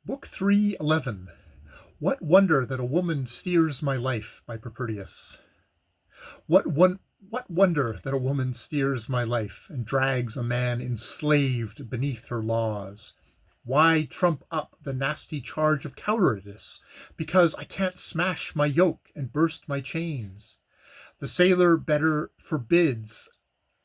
Book 311. What Wonder That a Woman Steers My Life by Prprts. What wonder that a woman steers my life and drags a man enslaved beneath her laws? Why trump up the nasty charge of cowardice because I can't smash my yoke and burst my chains? The sailor better forbids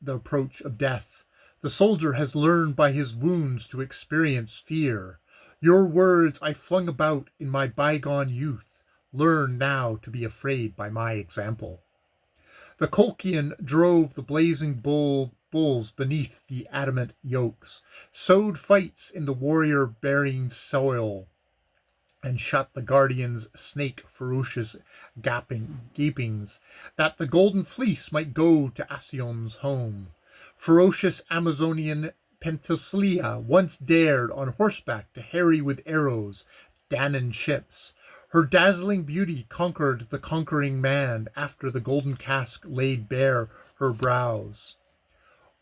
the approach of death. The soldier has learned by his wounds to experience fear. Your words I flung about in my bygone youth. Learn now to be afraid by my example. The Colchian drove the blazing bulls beneath the adamant yokes, sowed fights in the warrior-bearing soil, and shut the guardian's snake ferocious gapings, that the golden fleece might go to Asyom's home. Ferocious Amazonian Penthesilea once dared on horseback to harry with arrows Danaan ships. Her dazzling beauty conquered the conquering man after the golden casque laid bare her brows.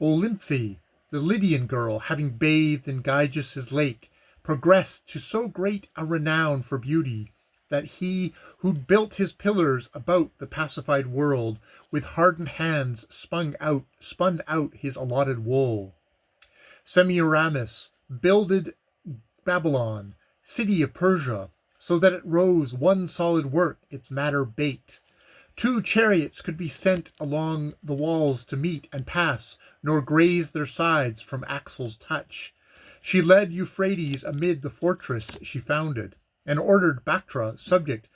Olymphe, the Lydian girl, having bathed in Gyges' lake, progressed to so great a renown for beauty that he who'd built his pillars about the pacified world with hardened hands spun out his allotted wool. Semiramis builded Babylon, city of Persia, so that it rose one solid work its matter baked. 2 chariots could be sent along the walls to meet and pass, nor graze their sides from axle's touch. She led Euphrates amid the fortress she founded, and ordered Bactra subject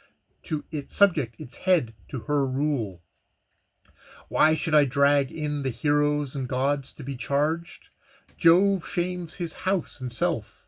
its head to her rule. Why should I drag in the heroes and gods to be charged? Jove shames his house and self.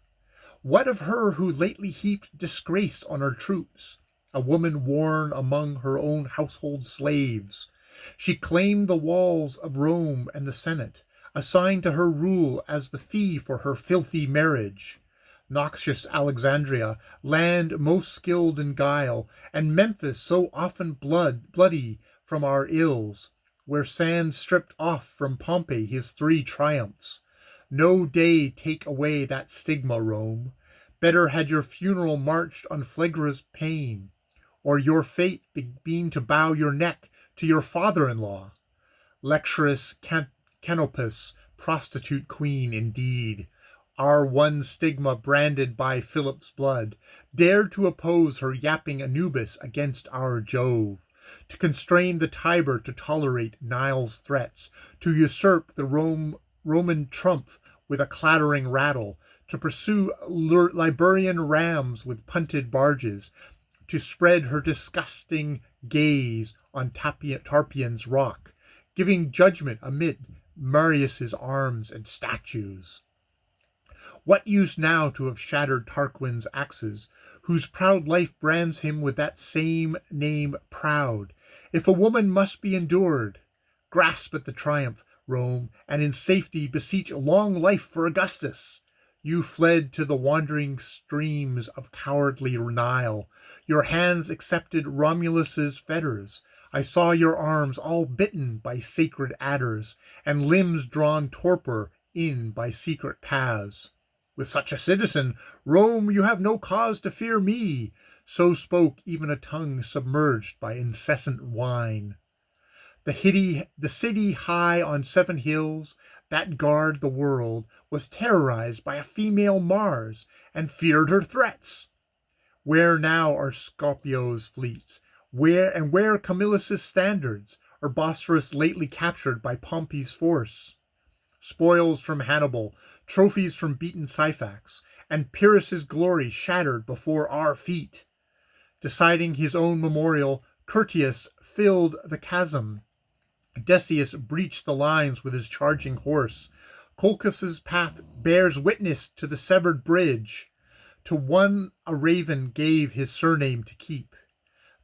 What of her who lately heaped disgrace on our troops, a woman worn among her own household slaves? She claimed the walls of Rome and the Senate, assigned to her rule as the fee for her filthy marriage. Noxious Alexandria, land most skilled in guile, and Memphis so often bloody from our ills, where sand stripped off from Pompey his 3 triumphs. No day take away that stigma, Rome. Better had your funeral marched on Phlegra's pain, or your fate been to bow your neck to your father-in-law. Lecturous Canopus, prostitute queen indeed, our one stigma branded by Philip's blood, dared to oppose her yapping Anubis against our Jove, to constrain the Tiber to tolerate Nile's threats, to usurp the Roman trump with a clattering rattle, to pursue Liberian rams with punted barges, to spread her disgusting gaze on Tarpeian's rock, giving judgment amid Marius' arms and statues. What use now to have shattered Tarquin's axes, whose proud life brands him with that same name proud, if a woman must be endured? Grasp at the triumph, Rome, and in safety beseech long life for Augustus. You fled to the wandering streams of cowardly Nile. Your hands accepted Romulus's fetters. I saw your arms all bitten by sacred adders, and limbs drawn torpor in by secret paths. With such a citizen, Rome, you have no cause to fear me. So spoke even a tongue submerged by incessant wine. The city high on 7 hills that guard the world was terrorized by a female Mars, and feared her threats. Where now are Scipio's fleets? Where Camillus' standards, or Bosphorus lately captured by Pompey's force? Spoils from Hannibal, trophies from beaten Syphax, and Pyrrhus' glory shattered before our feet. Deciding his own memorial, Curtius filled the chasm. Decius breached the lines with his charging horse. Colchis' path bears witness to the severed bridge. To one a raven gave his surname to keep.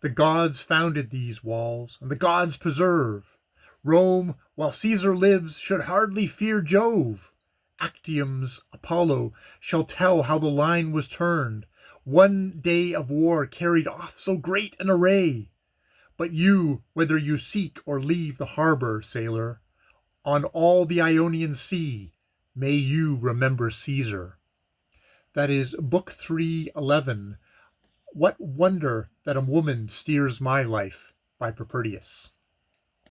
The gods founded these walls, and the gods preserve. Rome, while Caesar lives, should hardly fear Jove. Actium's Apollo shall tell how the line was turned. One day of war carried off so great an array. But you, whether you seek or leave the harbor, sailor, on all the Ionian sea, may you remember Caesar. That is Book 311. What Wonder That a Woman Steers My Life by Prprts.